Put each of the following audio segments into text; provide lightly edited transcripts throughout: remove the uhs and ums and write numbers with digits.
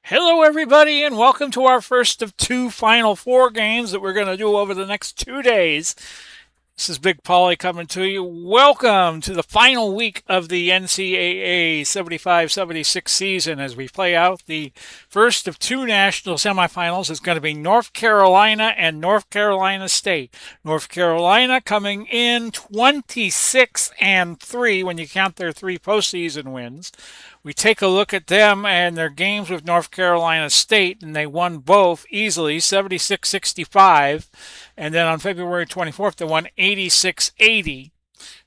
Hello, everybody, and welcome to our first of two Final Four games that we're going to do over the next 2 days. This is Big Paulie coming to you. Welcome to the final week of the NCAA 75-76 season as we play out the first of two national semifinals. It's going to be North Carolina and North Carolina State. North Carolina coming in 26-3 when you count their three postseason wins. We take a look at them and their games with North Carolina State, and they won both easily, 76-65. And then on February 24th, they won 86-80.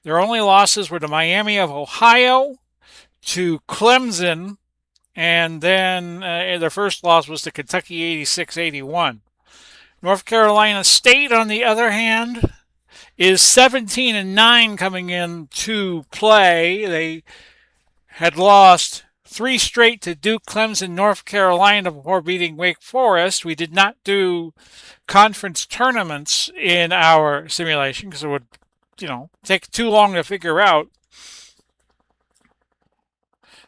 Their only losses were to Miami of Ohio, to Clemson, and then their first loss was to Kentucky 86-81. North Carolina State, on the other hand, is 17-9 coming into play. They had lost 3 straight to Duke, Clemson, North Carolina before beating Wake Forest. We did not do conference tournaments in our simulation because it would, take too long to figure out.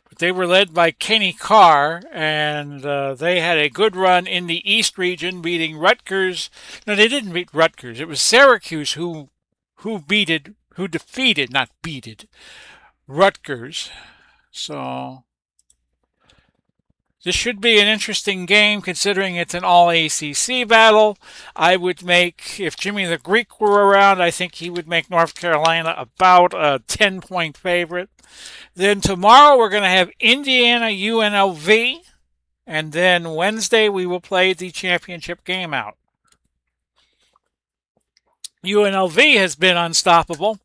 But they were led by Kenny Carr, and they had a good run in the East region, beating Rutgers. No, they didn't beat Rutgers. It was Syracuse who defeated Rutgers. So this should be an interesting game considering it's an all-ACC battle. I would make, if Jimmy the Greek were around, I think he would make North Carolina about a 10-point favorite. Then tomorrow we're going to have Indiana UNLV, and then Wednesday we will play the championship game out. UNLV has been unstoppable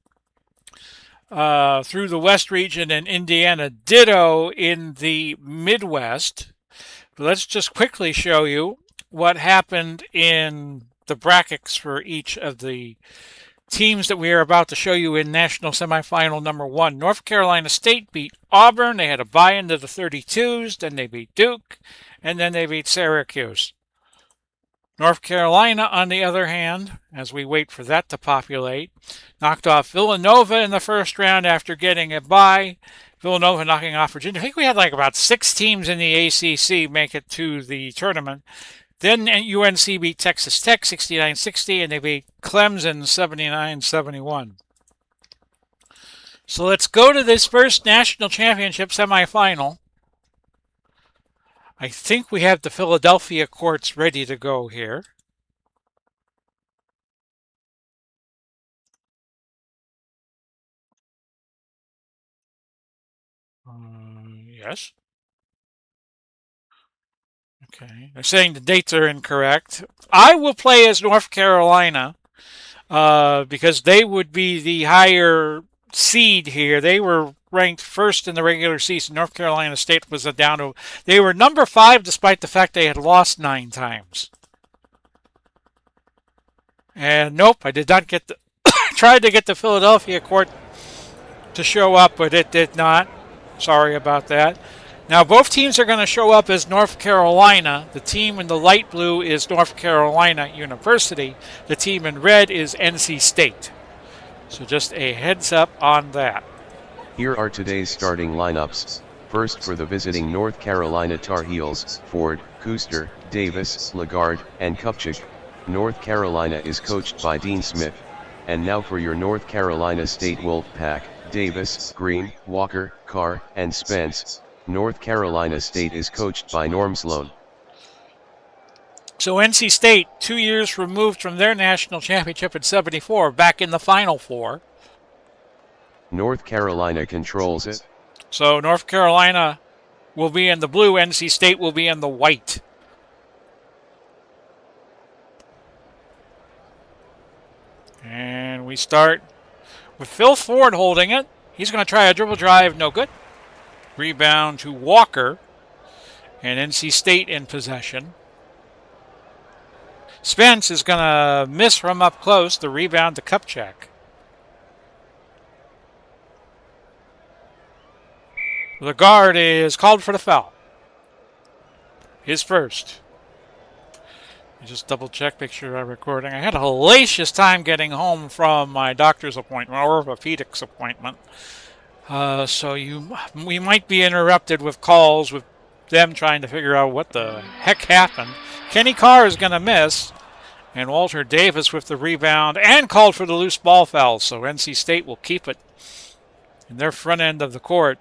through the West region, and Indiana ditto in the Midwest. But let's just quickly show you what happened in the brackets for each of the teams that we are about to show you in National Semifinal number 1. North Carolina State beat Auburn. They had a bye into the 32s. Then they beat Duke. And then they beat Syracuse. North Carolina, on the other hand, as we wait for that to populate, knocked off Villanova in the first round after getting a bye. Villanova knocking off Virginia. I think we had about 6 teams in the ACC make it to the tournament. Then UNC beat Texas Tech 69-60, and they beat Clemson 79-71. So let's go to this first national championship semifinal. I think we have the Philadelphia courts ready to go here. Yes. Okay. They're saying the dates are incorrect. I will play as North Carolina because they would be the higher seed here. They were ranked first in the regular season. North Carolina State was down to... They were number 5 despite the fact they had lost 9 times. And nope, I did not get the... tried to get the Philadelphia court to show up, but it did not. Sorry about that. Now, both teams are going to show up as North Carolina. The team in the light blue is North Carolina University. The team in red is NC State. So just a heads up on that. Here are today's starting lineups. First, for the visiting North Carolina Tar Heels, Ford, Kuster, Davis, Lagarde, and Kupchak. North Carolina is coached by Dean Smith. And now for your North Carolina State Wolfpack, Davis, Green, Walker, Carr, and Spence. North Carolina State is coached by Norm Sloan. So NC State, 2 years removed from their national championship in '74, back in the Final Four. North Carolina controls it. So North Carolina will be in the blue, NC State will be in the white. And we start with Phil Ford holding it. He's going to try a dribble drive, no good. Rebound to Walker, and NC State in possession. Spence is going to miss from up close. The rebound to Kupchak. Lagarde is called for the foul. His first. Just double check, make sure I'm recording. I had a hellacious time getting home from my doctor's appointment, or orthopedics appointment. So we might be interrupted with calls with them trying to figure out what the heck happened. Kenny Carr is going to miss, and Walter Davis with the rebound and called for the loose ball foul. So NC State will keep it in their front end of the court.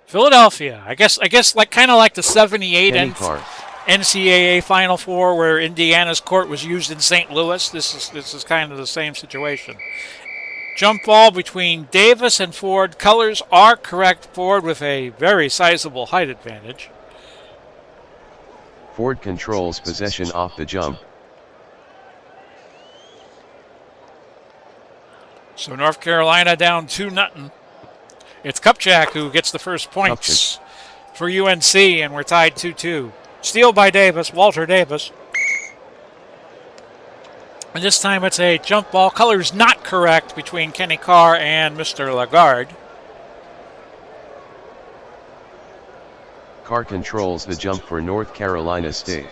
Philadelphia, I guess, like kind of like the '78 NCAA Final Four, where Indiana's court was used in St. Louis. This is kind of the same situation. Jump ball between Davis and Ford. Colors are correct. Ford with a very sizable height advantage. Ford controls possession off the jump. So North Carolina down 2-0. It's Kupchak who gets the first points for UNC, and we're tied 2-2. Steal by Davis, Walter Davis. And this time it's a jump ball. Colors not correct between Kenny Carr and Mr. Lagarde. Carr controls the jump for North Carolina State.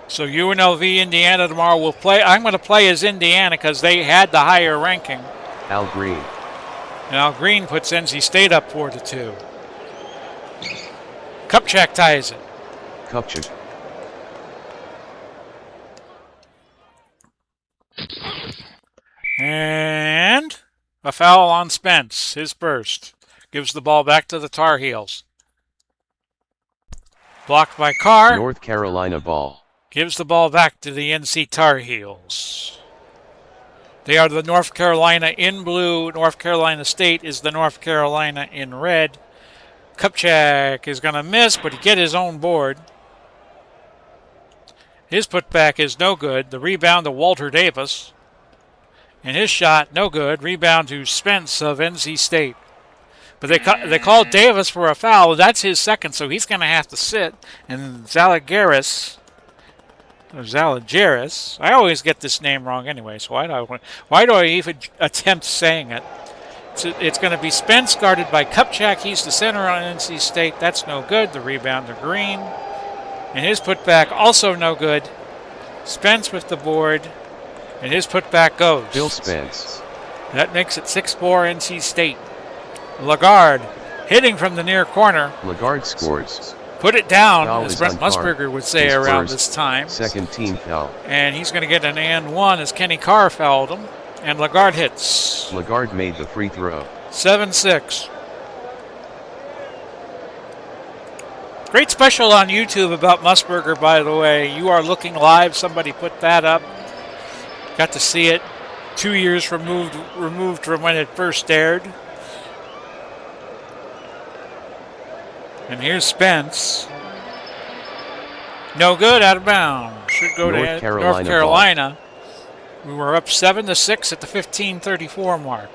So UNLV, Indiana tomorrow will play. I'm going to play as Indiana because they had the higher ranking. Al Green. And Al Green puts NC State up 4-2. Kupchak ties it. Kupchak. And a foul on Spence, his first. Gives the ball back to the Tar Heels. Blocked by Carr. North Carolina ball. Gives the ball back to the NC Tar Heels. They are the North Carolina in blue. North Carolina State is the North Carolina in red. Kupchak is going to miss, but he get his own board. His putback is no good. The rebound to Walter Davis. And his shot, no good. Rebound to Spence of NC State. But they called Davis for a foul. That's his second, so he's going to have to sit. And Zalgiris, I always get this name wrong anyway, so why do I even attempt saying it? It's going to be Spence guarded by Kupchak. He's the center on NC State. That's no good. The rebound to Green. And his putback also no good. Spence with the board. And his putback goes. Bill Spence. That makes it 6-4 NC State. Lagarde hitting from the near corner. Lagarde scores. Put it down, Foul as Brent Musburger would say around this time. Second team foul. And he's going to get an and one as Kenny Carr fouled him. And Lagarde hits. Lagarde made the free throw. 7-6. Great special on YouTube about Musburger, by the way. You Are Looking Live. Somebody put that up. Got to see it 2 years removed from when it first aired. And here's Spence. No good, out of bounds. Should go to North Carolina. We were up 7-6 at the 15:34 mark.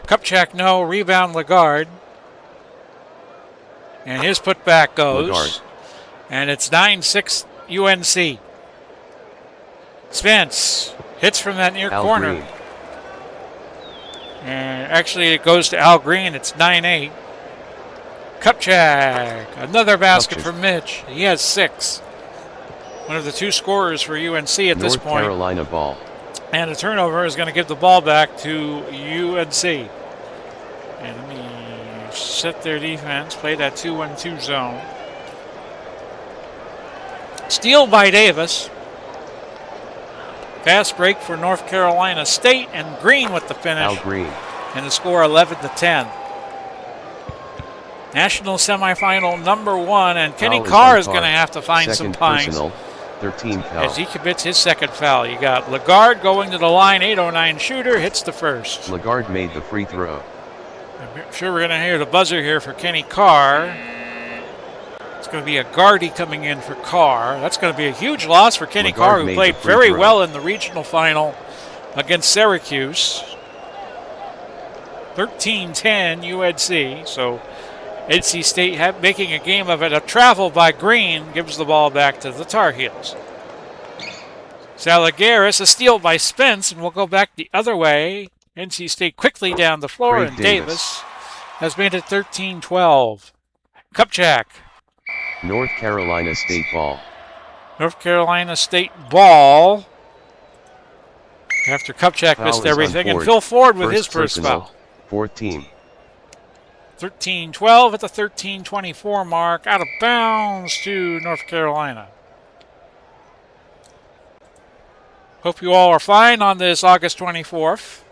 Kupchak, no. Rebound, Lagarde. And his putback goes. Lagarde. And it's 9-6 UNC. Spence hits from that near corner. Green. And actually it goes to Al Green. It's 9-8. Kupchak, another basket for Mitch. He has 6. One of the 2 scorers for UNC at this point. North Carolina ball. And a turnover is going to give the ball back to UNC. And let me set their defense, play that 2-1-2 zone. Steal by Davis. Fast break for North Carolina State, and Green with the finish. Al Green. And the score 11-10. National Semifinal number 1, and Kenny Carr is going to have to find some time 13 foul. as he commits his second foul. You got Lagarde going to the line, 8:09 shooter, hits the first. Lagarde made the free throw. I'm sure we're going to hear the buzzer here for Kenny Carr. It's going to be a Gardy coming in for Carr. That's going to be a huge loss for Kenny Carr, who played very well in the regional final against Syracuse. 13-10 UNC. So NC State making a game of it. A travel by Green gives the ball back to the Tar Heels. Zalgiris, a steal by Spence, and we'll go back the other way. NC State quickly down the floor, Craig and Davis has made it 13-12. Kupchak. North Carolina State ball. North Carolina State ball. After Kupchak Foul missed is everything, on and Phil Ford with his first personal, foul. Fourth team. 13-12 at the 13-24 mark. Out of bounds to North Carolina. Hope you all are fine on this August 24th.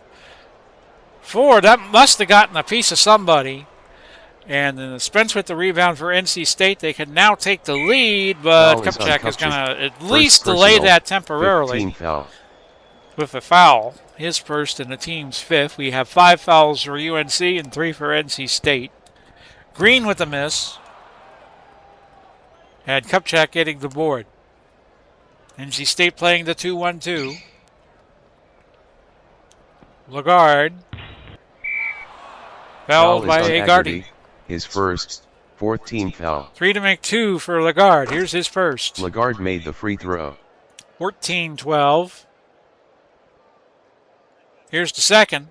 Ford, that must have gotten a piece of somebody. And then Spence with the rebound for NC State. They can now take the lead, but Kupchak is going to at least delay that temporarily with a foul. His first and the team's fifth. We have 5 fouls for UNC and 3 for NC State. Green with the miss. And Kupchak getting the board. NC State playing the 2-1-2. Lagarde. Fouled by Agarty. His first, fourth team foul. 3 to make 2 for Lagarde. Here's his first. Lagarde made the free throw. 14-12. Here's the second.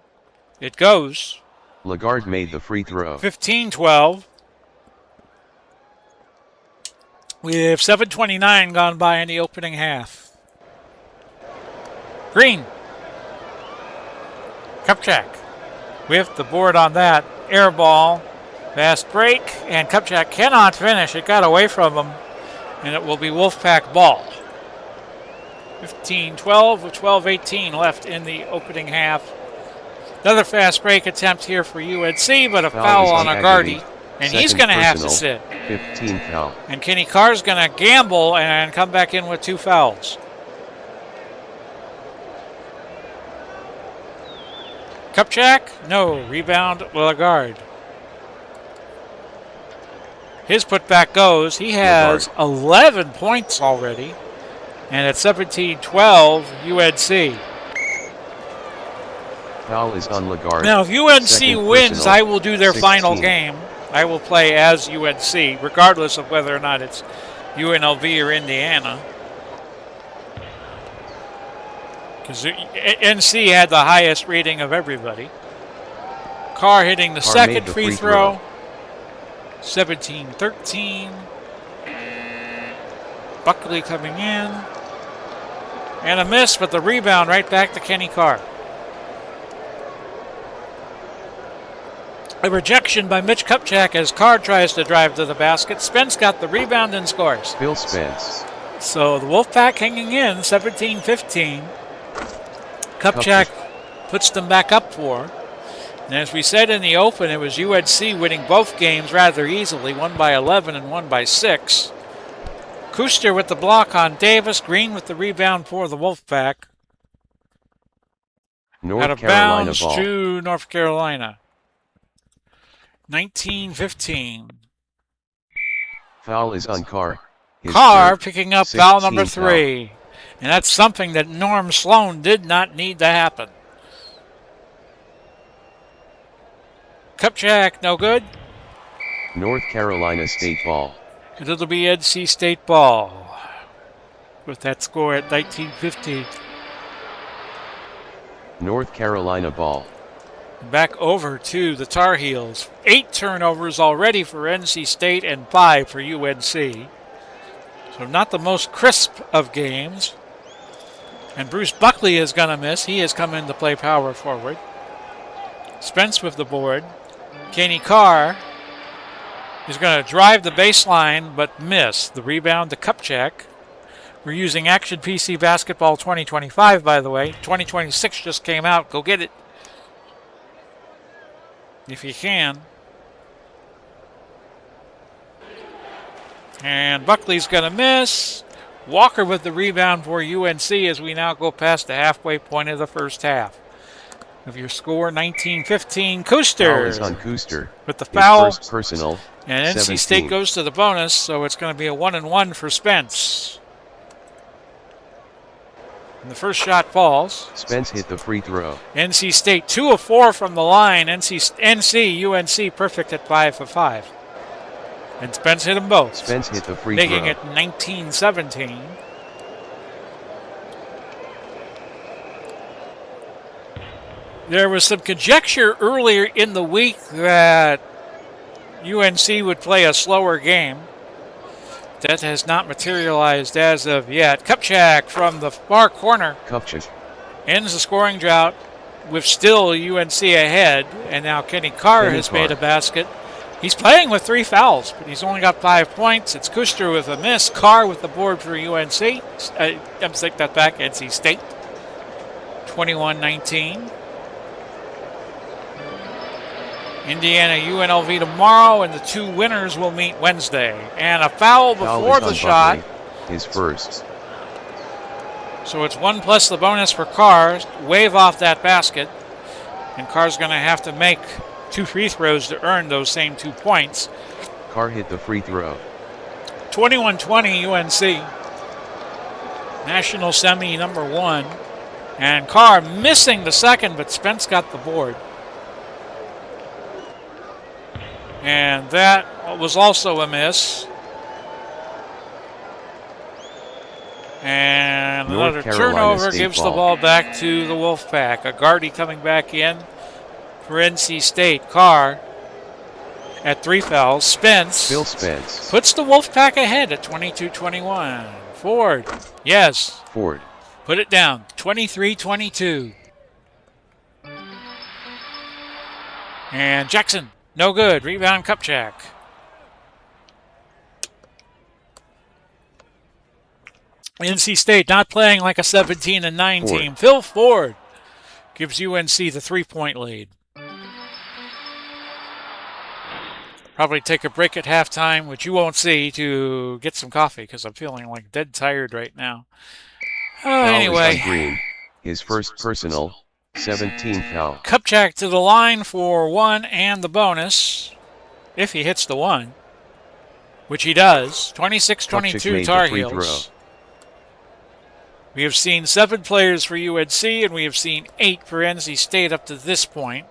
It goes. Lagarde made the free throw. 15-12. We have 7:29 gone by in the opening half. Green. Kupchak. With the board on that. Air ball. Fast break. And Kupchak cannot finish. It got away from him. And it will be Wolfpack ball. 15-12 with 12:18 left in the opening half. Another fast break attempt here for UNC, but a foul on Agarty. And he's going to have to sit. 15 foul. And Kenny Carr's going to gamble and come back in with 2 fouls. Kupchak? No. Rebound, Lagarde. His putback goes. He has 11 points already. And at 17-12, UNC. Foul is on Lagarde. Now, if UNC Second wins, personal, I will do their 16. final game. I will play as UNC, regardless of whether or not it's UNLV or Indiana. Because NC had the highest rating of everybody. Carr hitting the second free throw. 17-13. Buckley coming in. And a miss, but the rebound right back to Kenny Carr. A rejection by Mitch Kupchak as Carr tries to drive to the basket. Spence got the rebound and scores. Bill Spence. So the Wolfpack hanging in, 17-15. Kupchak puts them back up 4. And as we said in the open, it was UNC winning both games rather easily, one by 11 and one by 6. Kuster with the block on Davis. Green with the rebound for the Wolfpack. Out of bounds to North Carolina. 19-15. Foul is on Carr. Carr picking up foul number 3. Foul. And that's something that Norm Sloan did not need to happen. Kupchak, no good. North Carolina State ball. And it'll be NC State ball. With that score at 19-15. North Carolina ball. Back over to the Tar Heels. 8 turnovers already for NC State and 5 for UNC. So not the most crisp of games. And Bruce Buckley is going to miss. He has come in to play power forward. Spence with the board. Kenny Carr is going to drive the baseline but miss. The rebound to Kupchak. We're using Action PC Basketball 2025, by the way. 2026 just came out. Go get it if you can. And Buckley's going to miss. Walker with the rebound for UNC as we now go past the halfway point of the first half. Of your score, 19-15. Kuster. Foul is on Kuster. With the foul. His first personal. And NC 17. State goes to the bonus, so it's going to be a 1-and-1 for Spence. And the first shot falls. Spence hit the free throw. NC State 2 of 4 from the line. UNC perfect at 5 for 5. And Spence hit them both. Spence hit the free throw. Making it 19-17. There was some conjecture earlier in the week that UNC would play a slower game. That has not materialized as of yet. Kupchak from the far corner. Kupchak Ends the scoring drought with still UNC ahead. And now Kenny Carr has made a basket. He's playing with 3 fouls, but he's only got 5 points. It's Kuster with a miss. Carr with the board for UNC. I'm take that back, NC State. 21-19. Indiana UNLV tomorrow, and the 2 winners will meet Wednesday. And a foul before the shot. His first. So it's 1 plus the bonus for Carr. Wave off that basket. And Carr's going to have to make 2 free throws to earn those same 2 points. Carr hit the free throw. 21-20 UNC. National Semi number 1. And Carr missing the second, but Spence got the board. And that was also a miss. And another turnover gives the ball back to the Wolfpack. Agarty coming back in for NC State. Carr at 3 fouls. Phil Spence puts the Wolfpack ahead at 22-21. Ford. Yes. Ford. Put it down. 23-22. And Jackson. No good. Rebound Kupchak. NC State not playing like a 17-9 team. Phil Ford gives UNC the 3-point lead. Probably take a break at halftime, which you won't see, to get some coffee because I'm feeling like dead tired right now. Anyway. Green, his first personal, 17 foul. Kupchak to the line for 1 and the bonus, if he hits the 1, which he does. 26-22 Tar Heels. We have seen 7 players for UNC, and we have seen 8 for NC State up to this point.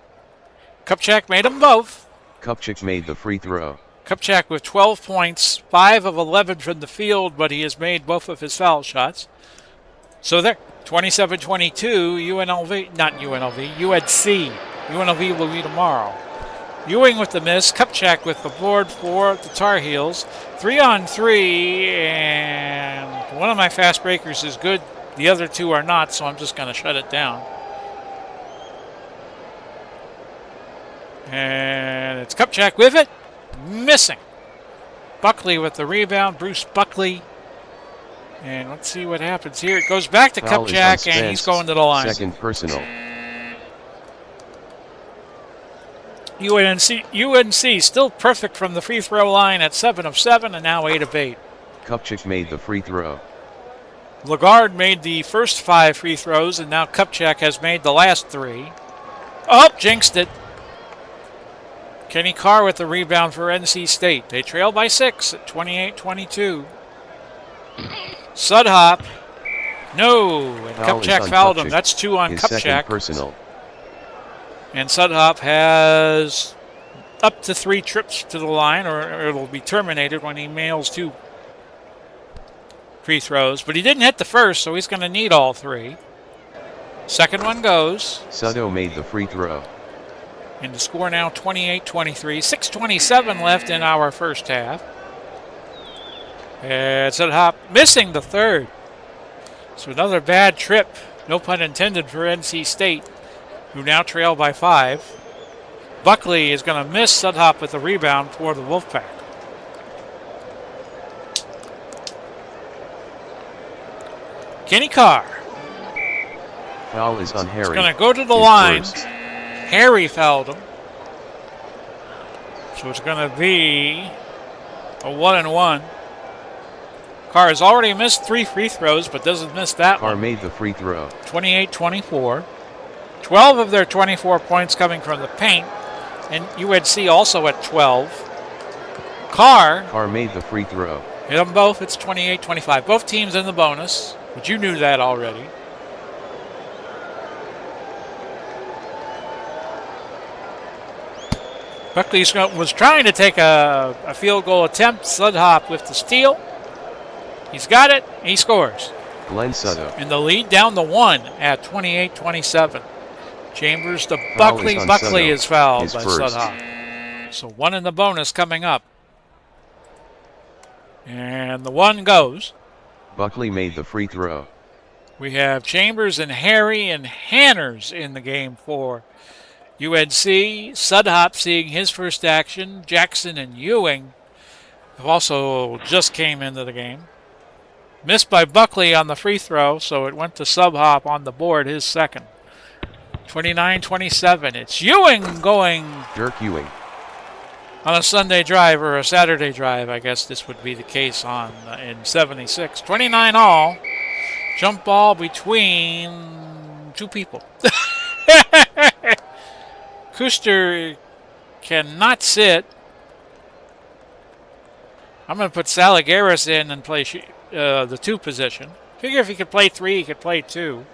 Kupchak made them both. Kupchak made the free throw. Kupchak with 12 points, 5 of 11 from the field, but he has made both of his foul shots. So there, 27-22, UNLV, not UNLV, UNC. UNLV will be tomorrow. Ewing with the miss, Kupchak with the board for the Tar Heels. 3-on-3, and one of my fast breakers is good. The other 2 are not, so I'm just going to shut it down. And it's Kupchak with it. Missing. Buckley with the rebound. Bruce Buckley. And let's see what happens here. It goes back to Kupchak, and he's going to the line. Second personal. UNC still perfect from the free throw line at 7 of 7 and now 8 of 8. Kupchak made the free throw. Lagarde made the first 5 free throws, and now Kupchak has made the last 3. Oh, jinxed it. Kenny Carr with the rebound for NC State. They trail by 6 at 28-22. Sudhop. No, and Kupchak fouled him. That's 2 on Kupchak. Second personal. And Sudhop has up to 3 trips to the line, or it will be terminated when he nails 2 free throws. But he didn't hit the first, so he's going to need all 3. Second one goes. Sudho made the free throw. And the score now 28-23. 6:27 left in our first half. And Sudhop missing the third. So another bad trip, no pun intended, for NC State, who now trail by 5. Buckley is going to miss. Sudhop with the rebound for the Wolfpack. Kenny Carr. Foul is on Harry. He's going to go to the line. Harry fouled him. So it's going to be a 1-and-1. Carr has already missed 3 free throws, but doesn't miss that one. Carr made the free throw. 28-24. 12 of their 24 points coming from the paint, and UNC also at 12. Carr made the free throw. Hit them both. It's 28-25. Both teams in the bonus, but you knew that already. Buckley was trying to take a field goal attempt. Sudhop with the steal. He's got it. He scores. Glenn Sudho. And the lead down to 1 at 28-27. Chambers to Foul is Buckley. on Buckley Soto, is fouled his by first. Sudhoff. So 1 in the bonus coming up. And the 1 goes. Buckley made the free throw. We have Chambers and Harry and Hanners in the game for UNC. Sudhoff seeing his first action. Jackson and Ewing have also just came into the game. Missed by Buckley on the free throw, so it went to Sudhoff on the board, his second. 29-27. It's Ewing going Dirk Ewing. on a Sunday drive or a Saturday drive. I guess this would be the case in 76. 29 all. Jump ball between 2 people. Kuster cannot sit. I'm going to put Salagaris in and play the 2 position. Figure if he could play 3, he could play 2.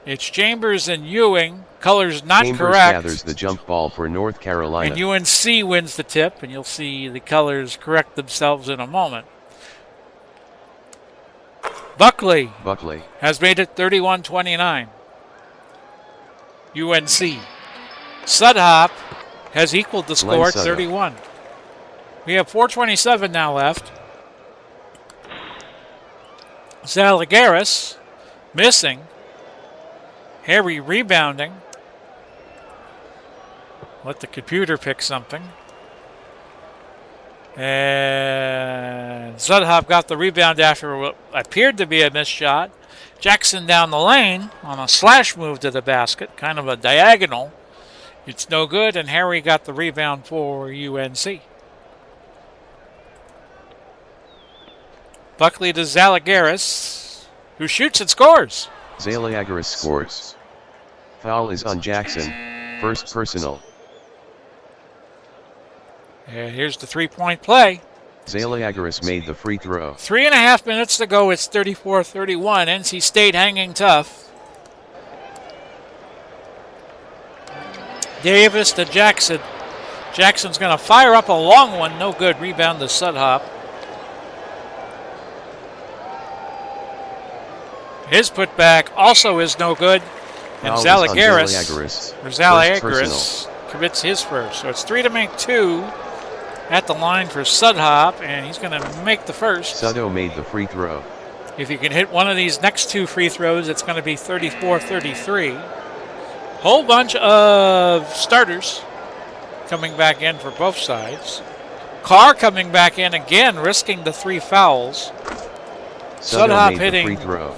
It's Chambers and Ewing. Colors not Chambers correct. gathers the jump ball for North Carolina. And UNC wins the tip, and you'll see the colors correct themselves in a moment. Buckley has made it 31-29. UNC. Sudhoff has equaled the score at 31. We have 4:27 now left. Zalagaris missing. Harry rebounding. Let the computer pick something. And Sudhoff got the rebound after what appeared to be a missed shot. Jackson down the lane on a slash move to the basket, kind of a diagonal. It's no good, and Harry got the rebound for UNC. Buckley to Zalagaris, who shoots and scores. Zalagaris scores. Foul is on Jackson. First personal. And here's the 3-point play. Zalagaris made the free throw. 3.5 minutes to go. It's 34-31. NC State hanging tough. Davis to Jackson. Jackson's going to fire up a long one. No good. Rebound to Sudhoff. His putback also is no good. And Zalagaris commits his first. So it's 3 to make 2 at the line for Sudhoff, and he's going to make the first. Soto made the free throw. If he can hit one of these next 2 free throws, it's going to be 34-33. Whole bunch of starters coming back in for both sides. Carr coming back in again, risking the 3 fouls. Sudhoff hitting free throw.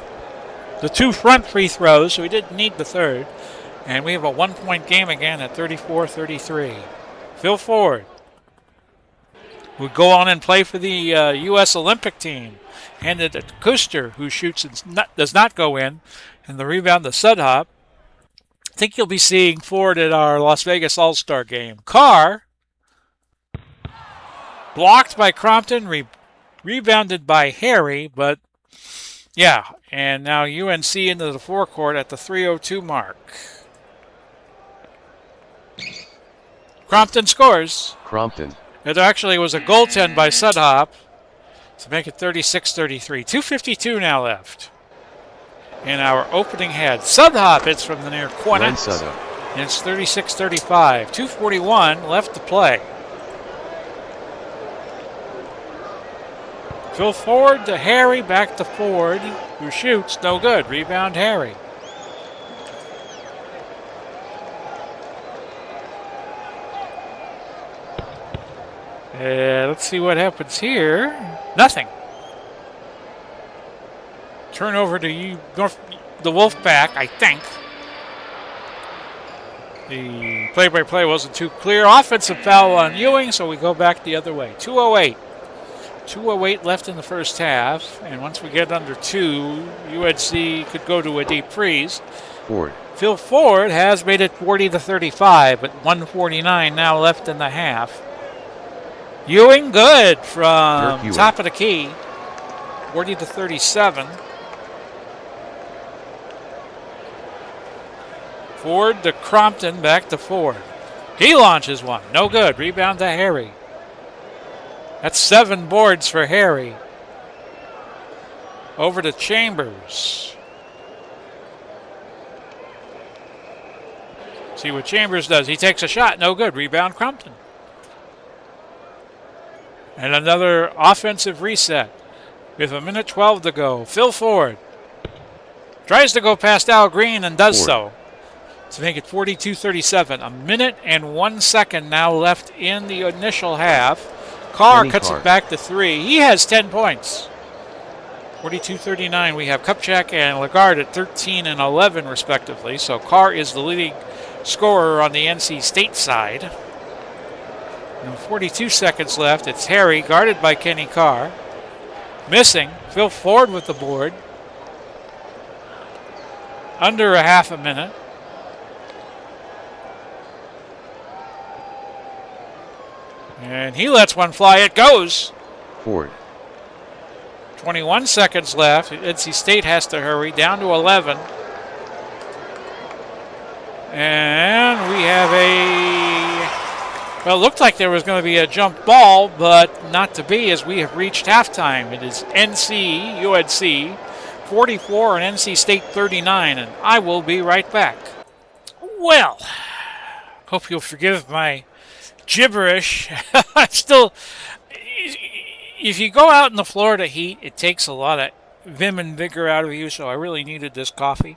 The 2 front free throws, so he didn't need the third. And we have a 1-point game again at 34-33. Phil Ford would go on and play for the U.S. Olympic team. Handed it to Kuster, who shoots and does not go in. And the rebound to Sudhoff. I think you'll be seeing Ford at our Las Vegas All-Star game. Carr, blocked by Crompton, rebounded by Harry, but yeah, and now UNC into the forecourt at the 3:02 mark. Crompton scores. It actually was a goaltend by Sudhoff to make it 36-33. 2:52 now left. In our opening head. Sudhoff hits from the near corner. And it's 36-35. 2:41 left to play. Phil Ford to Harry, back to Ford, who shoots, no good. Rebound Harry. Let's see what happens here. Nothing. Turnover to the Wolfpack, I think. The play-by-play wasn't too clear. Offensive foul on Ewing, so we go back the other way. 2:08. 2:08 left in the first half, and once we get under 2, UNC could go to a deep freeze. Phil Ford has made it 40-35, but 1:49 now left in the half. Ewing good from top of the key, 40-37. Ford to Crompton, back to Ford. He launches one, no good. Rebound to Harry. That's 7 boards for Harry. Over to Chambers. See what Chambers does. He takes a shot. No good. Rebound, Crumpton. And another offensive reset with 1:12 to go. Phil Ford tries to go past Al Green and does so to make it 42-37. 1:01 now left in the initial half. Carr cuts it back to 3. He has 10 points. 42-39. We have Kupchak and Lagarde at 13 and 11 respectively. So Carr is the leading scorer on the NC State side. And 42 seconds left. It's Harry guarded by Kenny Carr. Missing. Phil Ford with the board. Under a half a minute. And he lets one fly. It goes. Ford. 21 seconds left. NC State has to hurry. Down to 11. And we have well, it looked like there was going to be a jump ball, but not to be, as we have reached halftime. It is UNC 44 and NC State 39, and I will be right back. Well, hope you'll forgive my gibberish. I'm still, if you go out in the Florida heat, it takes a lot of vim and vigor out of you, so I really needed this coffee.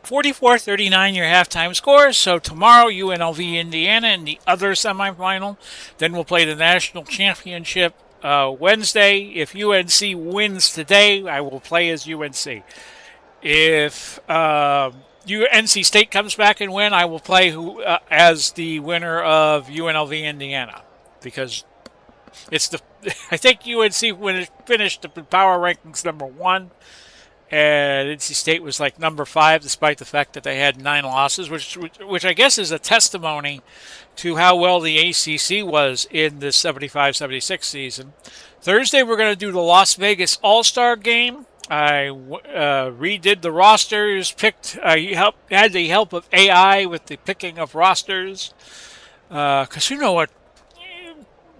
44-39 your halftime score. So tomorrow, UNLV, Indiana in the other semifinal. Then we'll play the national championship Wednesday. If UNC wins today, I will play as UNC. If NC State comes back and win, I will play as the winner of UNLV, Indiana, because it's I think UNC finished the power rankings number 1. And NC State was like number 5, despite the fact that they had 9 losses, which I guess is a testimony to how well the ACC was in this 75-76 season. Thursday, we're going to do the Las Vegas All-Star Game. I redid the rosters, had the help of AI with the picking of rosters. Because you know what?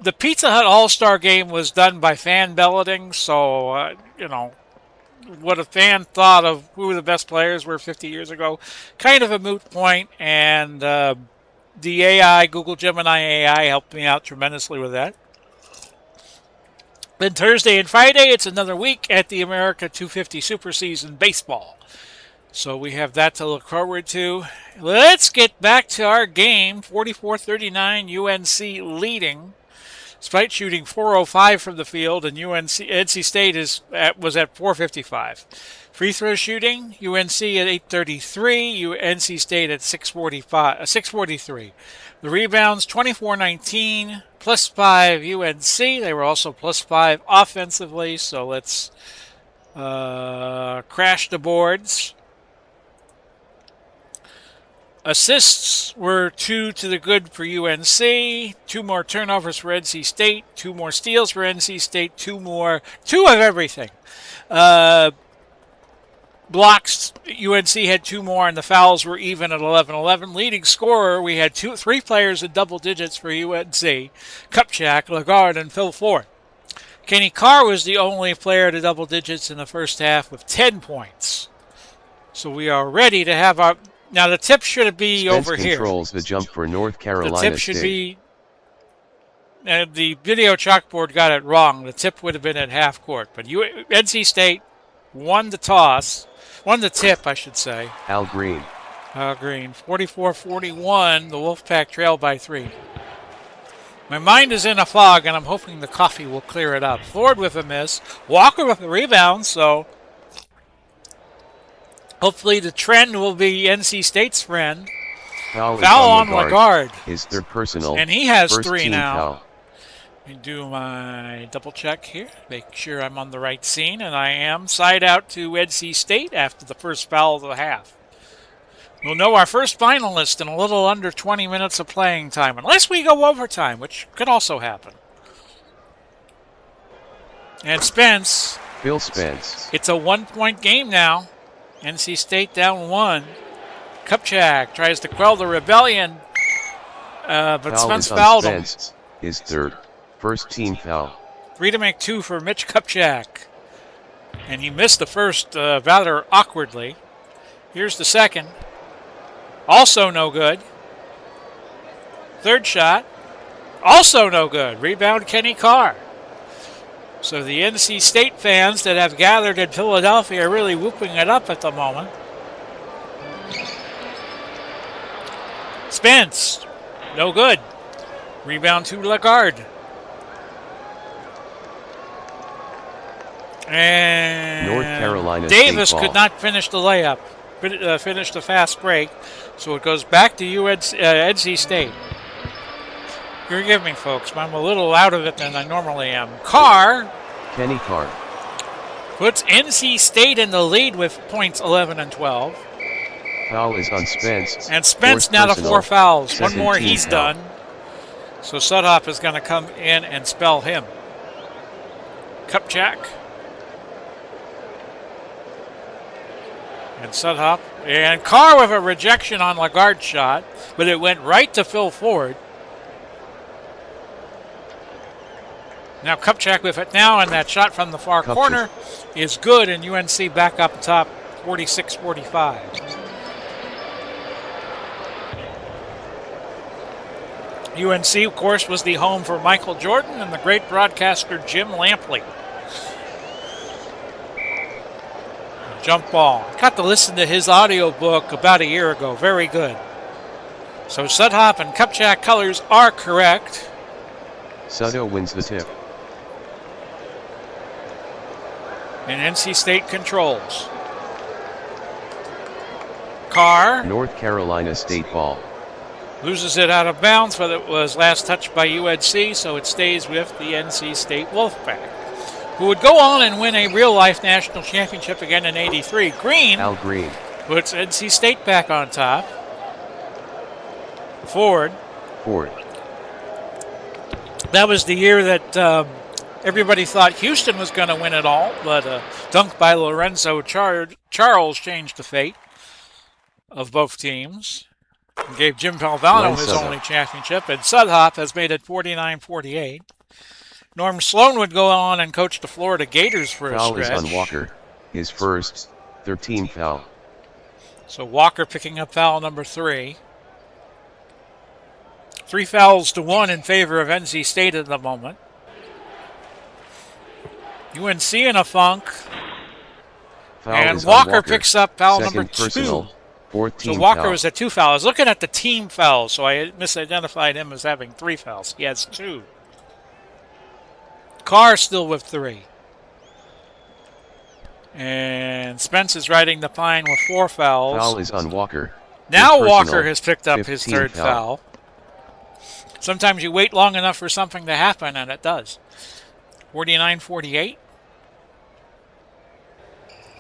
The Pizza Hut All-Star Game was done by fan balloting, so, what a fan thought of who the best players were 50 years ago, kind of a moot point, and the AI, Google Gemini AI, helped me out tremendously with that. Then Thursday and Friday, it's another week at the America 250 Super Season Baseball. So we have that to look forward to. Let's get back to our game. 44-39, UNC leading, despite shooting .405 from the field, and NC State was at .455. Free throw shooting, UNC at .833, NC State at .643. The rebounds, 24-19, +5 UNC. They were also +5 offensively, so let's crash the boards. Assists were 2 to the good for UNC, 2 more turnovers for NC State, 2 more steals for NC State, 2 of everything. Blocks, UNC had 2 more, and the fouls were even at 11-11. Leading scorer, we had 3 players in double digits for UNC, Kupchak, Lagarde, and Phil Ford. Kenny Carr was the only player to double digits in the first half with 10 points. So we are ready to have our... Now, the tip should be Spence over here. Controls the jump for North Carolina The tip State. should be... the video chalkboard got it wrong. The tip would have been at half court. But NC State won the toss. Won the tip, I should say. Al Green. 44-41. The Wolfpack trailed by 3. My mind is in a fog, and I'm hoping the coffee will clear it up. Ford with a miss. Walker with a rebound, so... Hopefully the trend will be NC State's friend. Foul on Lagarde. His third personal. And he has first 3 team now. Foul. Let me do my double check here. Make sure I'm on the right scene. And I am. Side out to NC State after the first foul of the half. We'll know our first finalist in a little under 20 minutes of playing time. Unless we go overtime, which could also happen. And Spence. Phil Spence. It's a 1-point game now. NC State down 1. Kupchak tries to quell the rebellion, but Foul Spence is on fouled him. Spence. His third. First team foul. 3 to make 2 for Mitch Kupchak. And he missed the first rather awkwardly. Here's the second. Also no good. Third shot. Also no good. Rebound Kenny Carr. So the NC State fans that have gathered in Philadelphia are really whooping it up at the moment. Spence. No good. Rebound to Lagarde. And North Carolina Davis State could ball. not finish the layup. Finished the fast break. So it goes back to NC State. Forgive me, folks. I'm a little out of it than I normally am. Carr Kenny Carr. puts NC State in the lead with points 11 and 12. Foul is on Spence. And Spence Fourth now to personal. 4 fouls. One Second more, team he's foul. done. So Sudhoff is going to come in and spell him. Kupchak. And Sudhoff. And Carr with a rejection on Lagarde's shot, but it went right to Phil Ford. Now Kupchak with it now, and that shot from the far Kupchak. corner is good, and UNC back up top 46-45. UNC, of course, was the home for Michael Jordan and the great broadcaster Jim Lampley. Jump ball. Got to listen to his audiobook about a year ago. Very good. So Sudhoff and Kupchak colors are correct. Suddo wins the tip. And NC State controls. Carr North Carolina State ball. loses it out of bounds, but it was last touched by UNC, so it stays with the NC State Wolfpack, who would go on and win a real-life national championship again in '83. Green Al Green. puts NC State back on top. Ford. That was the year that everybody thought Houston was going to win it all, but a dunk by Lorenzo Charles changed the fate of both teams. And gave Jim Valvano his only championship, and Sudhoff has made it 49-48. Norm Sloan would go on and coach the Florida Gators for a stretch. Foul is on Walker. His first, 13th foul. So Walker picking up foul number 3. 3 fouls to 1 in favor of NC State at the moment. UNC in a funk. Foul And is on Walker picks up foul Second number 2. personal, 14th So Walker foul. was at 2 fouls. Looking at the team fouls, so I misidentified him as having 3 fouls. He has 2. Carr still with 3. And Spence is riding the pine with 4 fouls. Foul is on Walker. Now His Walker personal, has picked up his 15th third foul. Sometimes you wait long enough for something to happen, and it does. 49-48.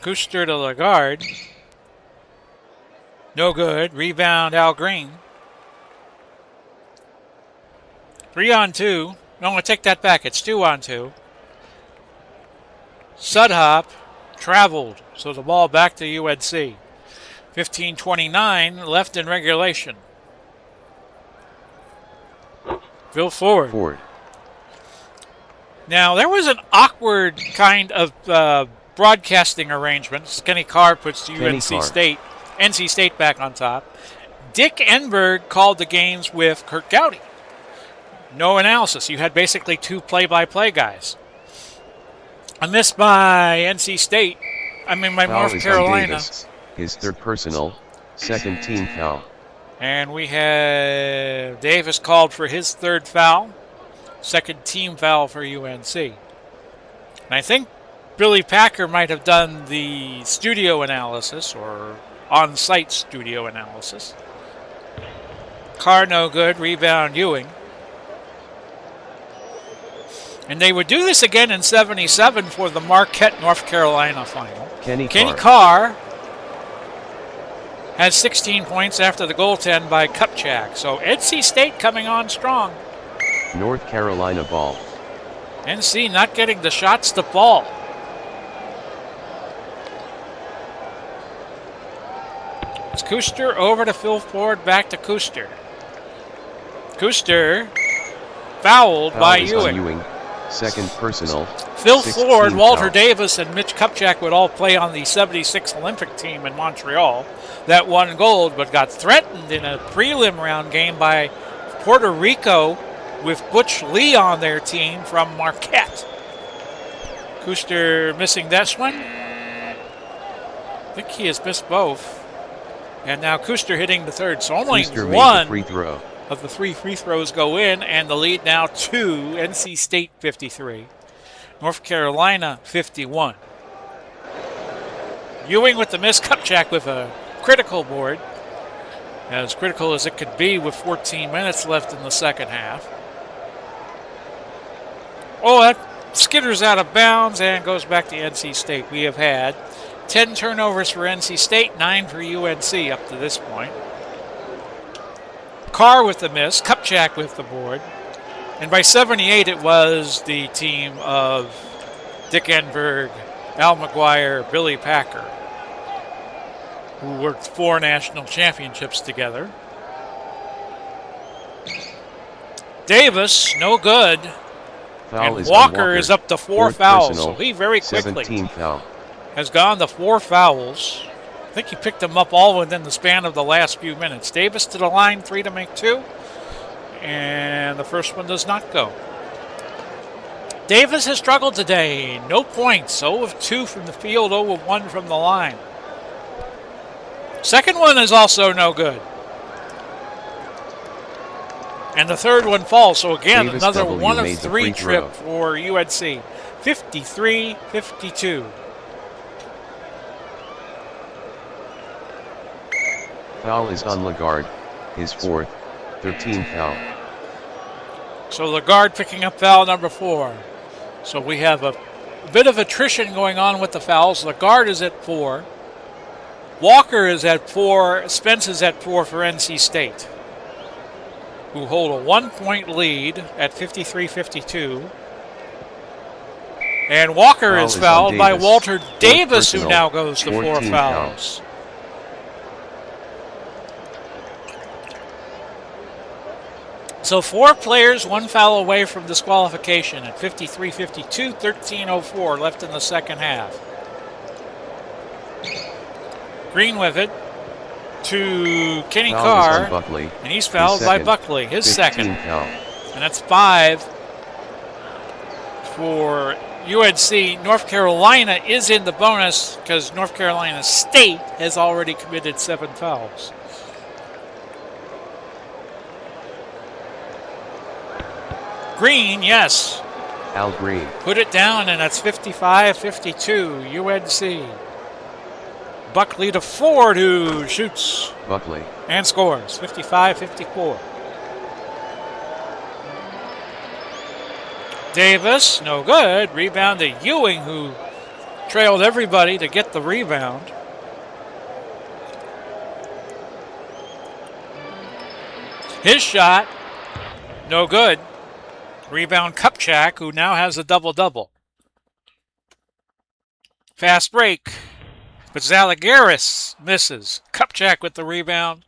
Kuster to Lagarde. No good. Rebound, Al Green. 3 on 2. No, I take that back. It's 2 on 2. Sudhoff traveled, so the ball back to UNC. 15:29 left in regulation. Phil Ford. Now, there was an awkward kind of broadcasting arrangement. Kenny Carr puts NC State back on top. Dick Enberg called the games with Kurt Gowdy. No analysis. You had basically 2 play-by-play guys. A miss by NC State. By Foul North is on Carolina. Davis. His third personal, second team foul. And we have Davis called for his 3rd foul. Second team foul for UNC. And I think Billy Packer might have done the studio analysis or on-site studio analysis. Carr no good. Rebound Ewing. And they would do this again in '77 for the Marquette, North Carolina final. Kenny Carr has 16 points after the goaltend by Kupchak. So NC State coming on strong. North Carolina ball. NC not getting the shots to fall. It's Kuster over to Phil Ford, back to Kuster. Kuster fouled by Foul is on Ewing. Second personal. Phil 16 Ford, Walter foul. Davis, and Mitch Kupchak would all play on the '76 Olympic team in Montreal that won gold, but got threatened in a prelim round game by Puerto Rico with Butch Lee on their team from Marquette. Kuster missing this one. I think he has missed both. And now Kuster hitting the third. So only Kuster made one the free throw. of the 3 free throws go in, and the lead now to NC State 53. North Carolina 51. Ewing with the miss, Kupchak with a critical board. As critical as it could be with 14 minutes left in the second half. Oh, that skitters out of bounds and goes back to NC State. We have had 10 turnovers for NC State, 9 for UNC up to this point. Carr with the miss, Kupchak with the board. And by 78, it was the team of Dick Enberg, Al McGuire, Billy Packer, who worked 4 national championships together. Davis, no good. Foul And is Walker is up to 4 fouls, personal, so he very quickly 17 foul. has gone to 4 fouls. I think he picked them up all within the span of the last few minutes. Davis to the line, 3 to make 2. And the first one does not go. Davis has struggled today. No points. 0 of 2 from the field, 0 of 1 from the line. Second one is also no good. And the third one falls. So again, Davis another W 1 made of the 3 free trip throw. for UNC. 53-52. Foul is on Lagarde, his 4th, 13 foul. So Lagarde picking up foul number 4. So we have a bit of attrition going on with the fouls. Lagarde is at 4. Walker is at 4. Spence is at 4 for NC State, who hold a 1-point lead at 53-52. And Walker Foul is is fouled on by Davis. Walter Davis, who personal, now goes to 4 14 fouls. So 4 players, 1 foul away from disqualification at 53-52, 13:04 left in the second half. Green with it to Kenny Foul is Carr, on Buckley, and he's fouled by second, Buckley, his 15 second. foul. And that's 5 for UNC. North Carolina is in the bonus because North Carolina State has already committed 7 fouls. Green, yes. Al Green. Put it down, and that's 55-52, UNC. Buckley to Ford, who shoots Buckley. and scores, 55-54. Davis, no good. Rebound to Ewing, who trailed everybody to get the rebound. His shot, no good. Rebound Kupchak, who now has a double-double. Fast break, but Zalgiris misses. Kupchak with the rebound.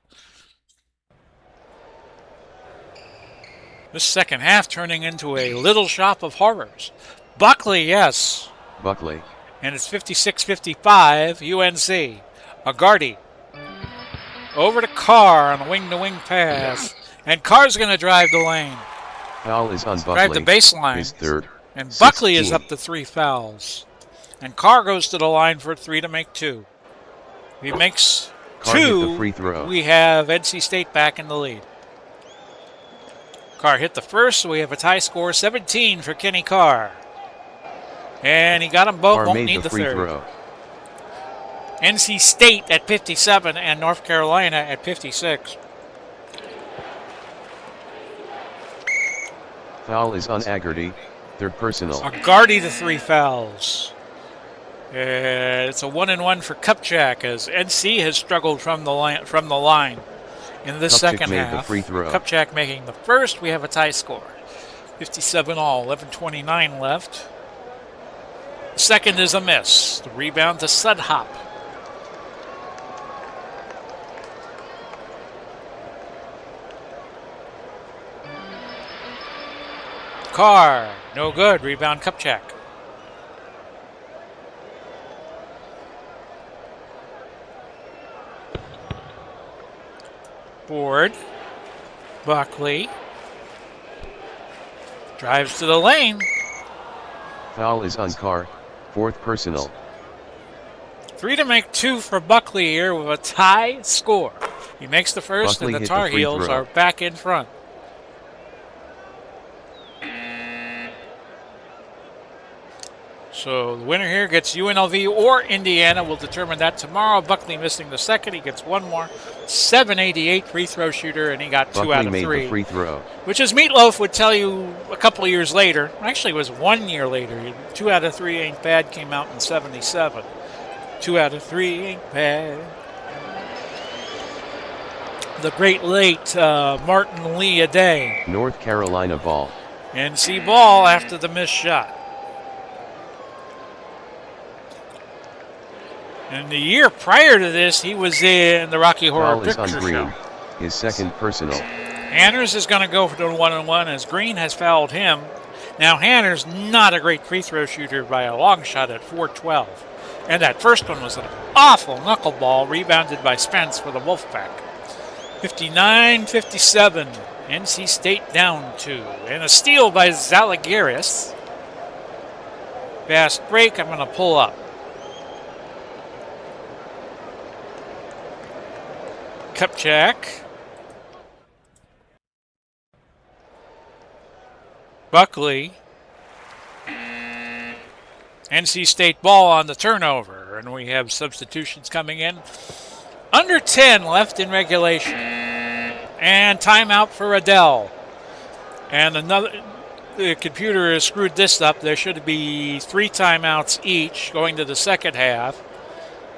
This second half turning into a little shop of horrors. Buckley, yes. Buckley. And it's 56-55, UNC. Agardi. Over to Carr on a wing-to-wing pass. And Carr's going to drive the lane. Foul is on Buckley. Drive the baseline. His 3rd. And Buckley 16. is up to 3 fouls. And Carr goes to the line for 3 to make 2. If he makes Carr hit 2, the free throw. we have NC State back in the lead. Carr hit the first, so we have a tie score, 17 for Kenny Carr. And he got them both, Carr won't made need the free third. throw. NC State at 57 and North Carolina at 56. Foul is on Agarty, 3rd personal. Agardi to 3 fouls. And it's a 1-and-1 for Kupchak as NC has struggled from the line in this Kupchak second made half. the free throw. Kupchak making the first. We have a tie score. 57 all, 11:29 left. The second is a miss. The rebound to Sudhop. Carr, No good. Rebound, Kupchak. Board. Buckley. Drives to the lane. Foul is on Carr, 4th personal. 3 to make 2 for Buckley here with a tie score. He makes the first, Buckley and the hit Tar the free Heels throw. are back in front. So the winner here gets UNLV or Indiana. We'll determine that tomorrow. Buckley missing the second. He gets one more. 788 free throw shooter, and he got Buckley 2 out of made 3. the free throw. Which, as Meatloaf would tell you a couple of years later, actually it was 1 year later, 2 out of 3 ain't bad came out in 77. 2 out of 3 ain't bad. The great late Martin Lee Aday. North Carolina ball. NC ball after the missed shot. And the year prior to this, he was in the Rocky Horror Foul is Picture on Green, Show. his 2nd personal. Hanners is going to go for the 1-on-1 as Green has fouled him. Now, Hanners not a great free throw shooter by a long shot at 4-12. And that first one was an awful knuckleball rebounded by Spence for the Wolfpack. 59-57. NC State down 2. And a steal by Zalgiris. Fast break. I'm going to pull up. Kupchak. Buckley. NC State ball on the turnover, and we have substitutions coming in. Under 10 left in regulation. And timeout for Adele. And the computer has screwed this up. There should be 3 timeouts each going to the second half.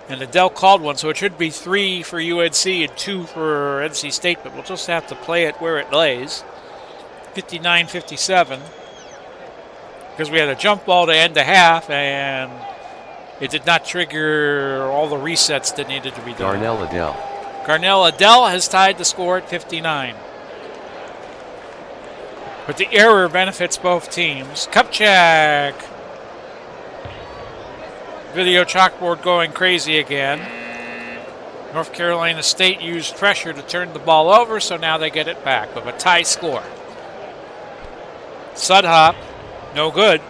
And Adele called one, so it should be 3 for UNC and 2 for NC State, but we'll just have to play it where it lays. 59-57. Because we had a jump ball to end the half, and it did not trigger all the resets that needed to be done. Darnell Adele. Garnell Adele has tied the score at 59. But the error benefits both teams. Kupchak. Video chalkboard going crazy again. North Carolina State used pressure to turn the ball over, so now they get it back with a tie score. Sudhop, no good.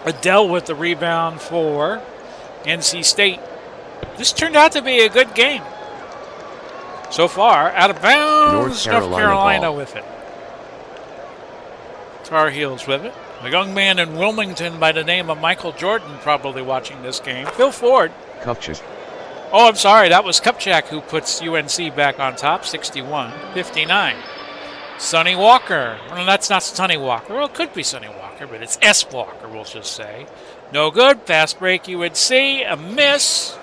Adele with the rebound for NC State. This turned out to be a good game. So far, out of bounds, North Carolina with it. Tar Heels with it. A young man in Wilmington by the name of Michael Jordan probably watching this game. Phil Ford. Kupchak. Oh, I'm sorry. That was Kupchak who puts UNC back on top, 61-59. Sonny Walker. Well, that's not Sonny Walker. Well, it could be Sonny Walker, but it's S. Walker, we'll just say. No good. Fast break UNC. A miss.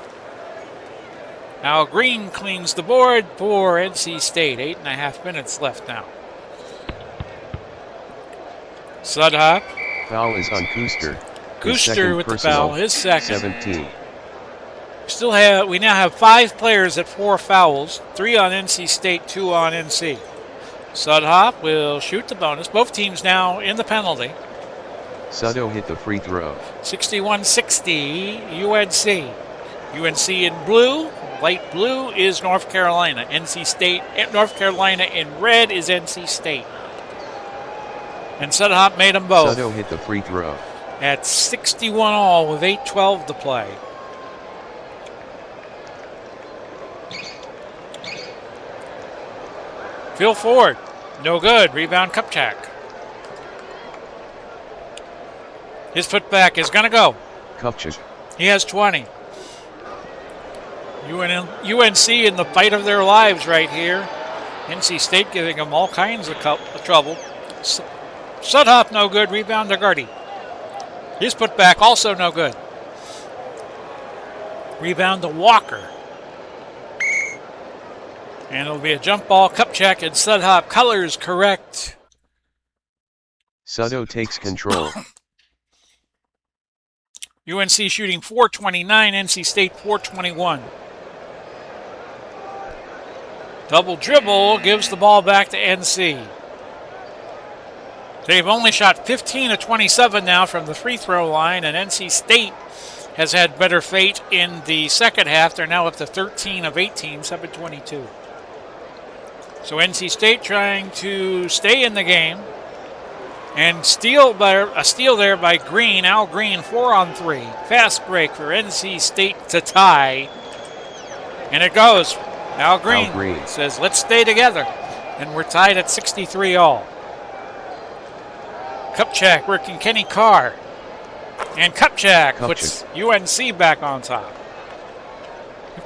Al Green cleans the board for NC State. 8.5 minutes left now. Sudhop. Foul is on Kuster. Kuster with the foul, his second. 17. We now have 5 players at 4 fouls, 3 on NC State, 2 on NC. Sudhop will shoot the bonus. Both teams now in the penalty. Suddo hit the free throw. 61-60 UNC. UNC in blue, light blue is North Carolina. NC State, North Carolina in red is NC State. And Sudhop made them both. Suddo hit the free throw. At 61 all with 8:12 to play. Phil Ford, no good. Rebound Kupchak. His putback is going to go. Kupchak. He has 20. UNC in the fight of their lives right here. NC State giving them all kinds of trouble. Sudhop no good. Rebound to Gardy. His putback also no good. Rebound to Walker. And it'll be a jump ball. Kupchak and Sudhop. Colors correct. Suddo takes control. UNC shooting 429. NC State 421. Double dribble gives the ball back to NC. They've only shot 15 of 27 now from the free throw line, and NC State has had better fate in the second half. They're now up to 13 of 18, 7-22. So NC State trying to stay in the game. And a steal there by Green. Al Green, 4 on 3. Fast break for NC State to tie. And it goes. Al Green says, let's stay together. And we're tied at 63 all. Kupchak working Kenny Carr. And Kupchak puts UNC back on top.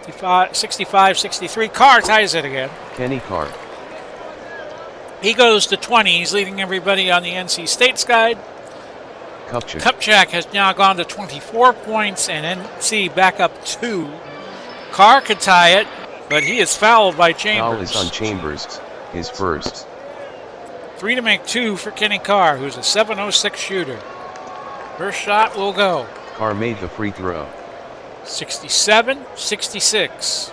65-63. Carr ties it again. Kenny Carr. He goes to 20. He's leading everybody on the NC State side. Kupchak has now gone to 24 points, and NC back up 2. Carr could tie it, but he is fouled by Chambers. Foul is on Chambers, his first. 3 to make 2 for Kenny Carr, who's a .706 shooter. First shot will go. Carr made the free throw. 67-66.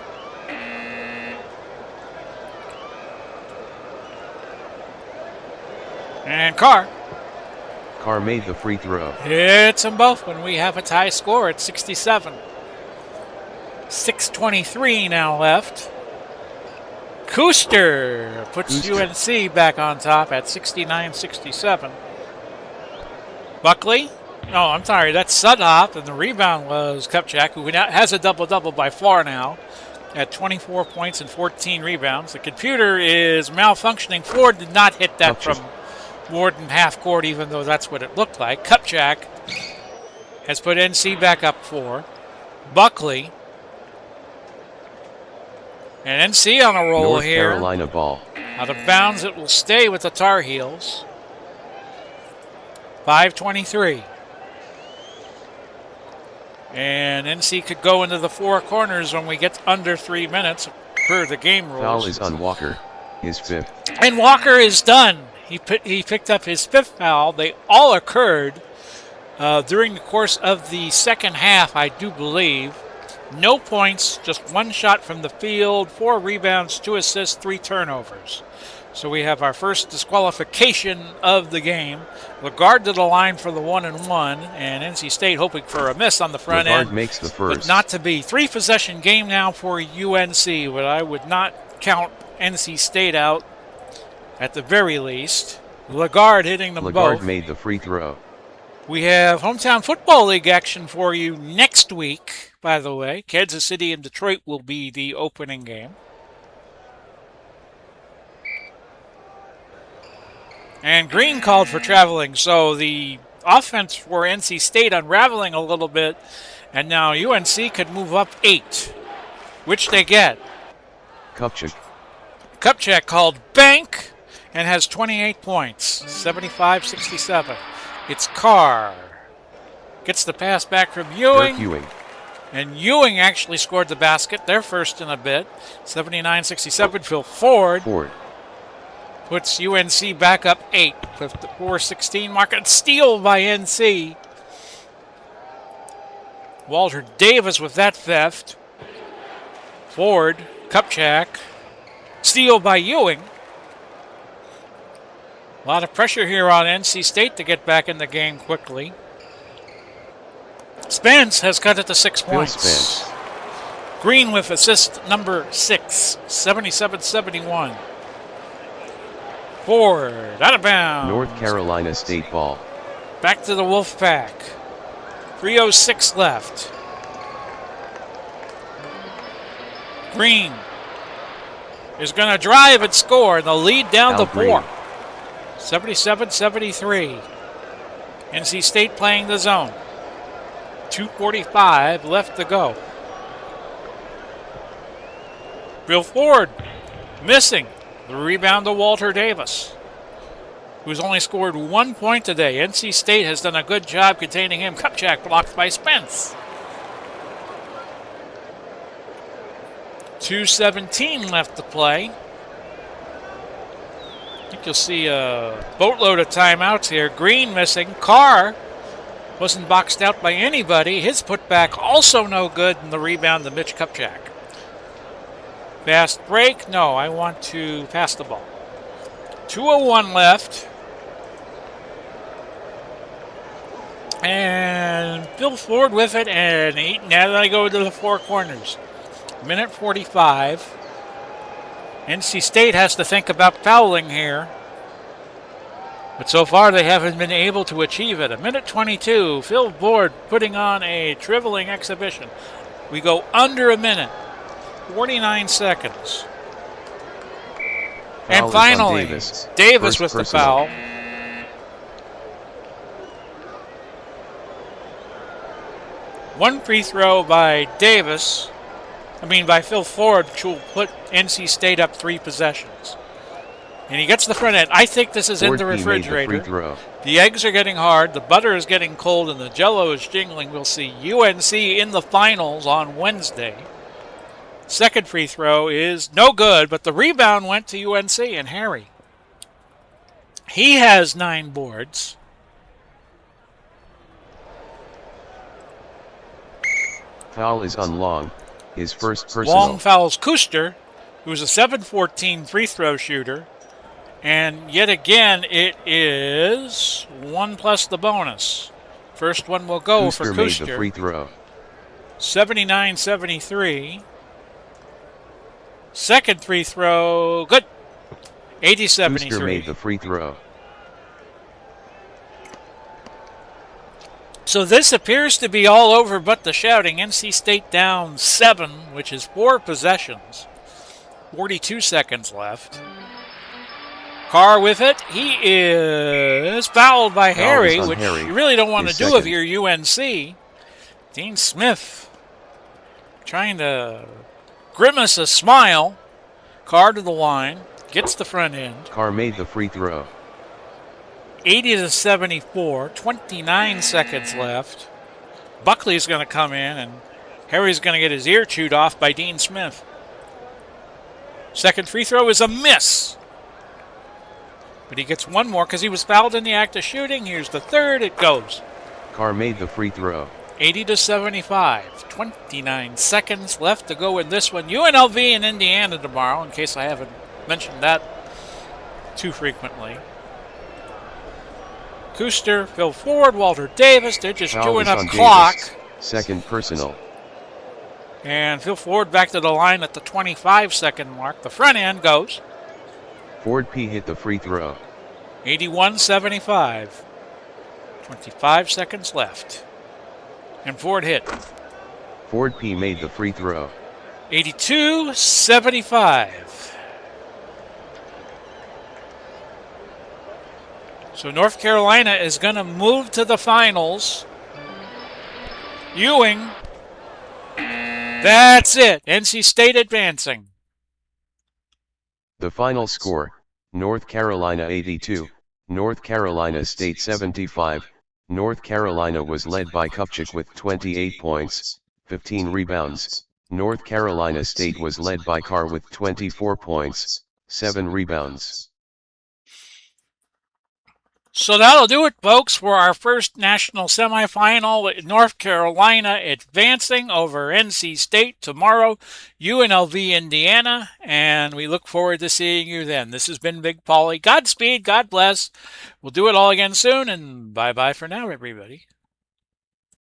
And Carr made the free throw. Hits them both when we have a tie score at 67. 6:23 now left. Kuster puts UNC back on top at 69-67. Buckley? No, I'm sorry, that's Sudhoff, and the rebound was Kupchak, who has a double-double by far now at 24 points and 14 rebounds. The computer is malfunctioning. Ford did not hit that from more than half court, even though that's what it looked like. Kupchak has put NC back up 4. Buckley. And NC on a roll North here. Carolina ball. Out of bounds, it will stay with the Tar Heels. 5:23. And NC could go into the 4 corners when we get under 3 minutes per the game rules. Foul is on Walker, his 5th. And Walker is done. He picked up his 5th foul. They all occurred during the course of the second half, I do believe. No points, just 1 shot from the field, 4 rebounds, 2 assists, 3 turnovers. So we have our first disqualification of the game. Lagarde to the line for the 1-and-1, and NC State hoping for a miss on the front Lagarde end. makes the first. But not to be. 3-possession game now for UNC, but I would not count NC State out at the very least. Lagarde hitting them both. Lagarde made the free throw. We have Hometown Football League action for you next week, by the way. Kansas City and Detroit will be the opening game. And Green called for traveling, so the offense for NC State unraveling a little bit, and now UNC could move up 8, which they get. Kupchak called bank and has 28 points, 75-67. It's Carr. Gets the pass back from Ewing. And Ewing actually scored the basket, their first in a bit, 79-67. Phil Ford puts UNC back up 8 with the 4:16 mark. And steal by NC. Walter Davis with that theft. Ford, Kupchak. Steal by Ewing. A lot of pressure here on NC State to get back in the game quickly. Spence has cut it to 6 points. Green with assist number 6, 77-71. Ford, out of bounds. North Carolina State ball. Back to the Wolfpack. 3:06 left. Green is going to drive and score, and the lead down to 4. 77-73. NC State playing the zone. 2:45 left to go. Bill Ford missing. The rebound to Walter Davis, who's only scored 1 point today. NC State has done a good job containing him. Kupchak blocked by Spence. 2:17 left to play. I think you'll see a boatload of timeouts here. Green missing. Carr wasn't boxed out by anybody. His putback also no good, and the rebound to Mitch Kupchak. Fast break. No, I want to pass the ball. 2:01 left. And Phil Ford with it, and now they go to the four corners. Minute 45. NC State has to think about fouling here. But so far they haven't been able to achieve it. A minute 22. Phil Ford putting on a dribbling exhibition. We go under a minute. 49 seconds. Foul And finally, Davis with the foul. One free throw by by Phil Ford, which will put NC State up 3 possessions. And he gets the front end. I think this is Ford in the refrigerator. The eggs are getting hard, the butter is getting cold, and the jello is jingling. We'll see UNC in the finals on Wednesday. Second free throw is no good, but the rebound went to UNC, and Harry. He has 9 boards. Foul is on Long, his first personal. Long fouls Kuster, who's a 7-14 free throw shooter. And yet again, it is 1 plus the bonus. First one will go for Kuster. Made the free throw. 79-73. Second free throw, good. 80-73. Kuster made the free throw. So this appears to be all over but the shouting. NC State down 7, which is 4 possessions. 42 seconds left. Carr with it. He is fouled by Harry, which you really don't want to do if you're UNC. Dean Smith trying to grimace a smile. Carr to the line. Gets the front end. Carr made the free throw. 80-74. 29 seconds left. Buckley's going to come in, and Harry's going to get his ear chewed off by Dean Smith. Second free throw is a miss. But he gets one more because he was fouled in the act of shooting. Here's the third. It goes. Carr made the free throw. 80-75. 29 seconds left to go in this one. UNLV in Indiana tomorrow, in case I haven't mentioned that too frequently. Kuster, Phil Ford, Walter Davis. They're just chewing up clock. Davis. Second personal. And Phil Ford back to the line at the 25-second mark. The front end goes. Ford P hit the free throw. 81-75. 25 seconds left. And Ford hit. Ford P made the free throw. 82-75. So North Carolina is going to move to the finals. Ewing. That's it. NC State advancing. The final score, North Carolina 82, North Carolina State 75. North Carolina was led by Kupchak with 28 points, 15 rebounds. North Carolina State was led by Carr with 24 points, 7 rebounds. So that'll do it, folks, for our first national semifinal. North Carolina advancing over NC State tomorrow, UNLV, Indiana, and we look forward to seeing you then. This has been Big Paulie. Godspeed, God bless. We'll do it all again soon, and bye-bye for now, everybody.